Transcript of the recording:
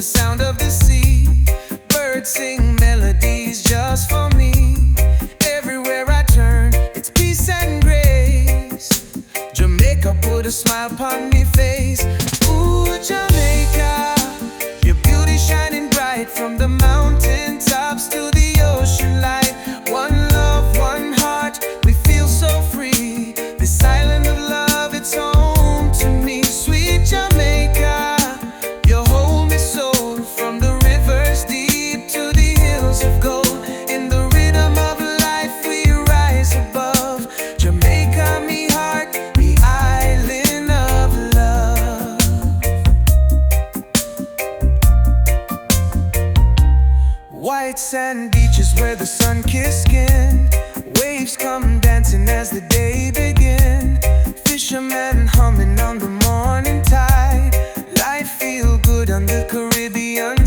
the sound of the sea. Birds sing melodies just for me. Everywhere I turn, it's peace and grace. Jamaica put a smile upon me face. Ooh, Jamaica, your beauty shining bright from the mountain tops to the ocean light. One love, one heart, we feel so free. This island of love, it's home to me. Sweet Jamaica, you hold me so. From the rivers deep to the hills of gold, in the rhythm of life we rise above. Jamaica, me heart, me island of love. White sand beaches where the sun kissed skin. Waves come dancing as the day begin. Fishermen humming on the morning tide. Life feel good on the Caribbean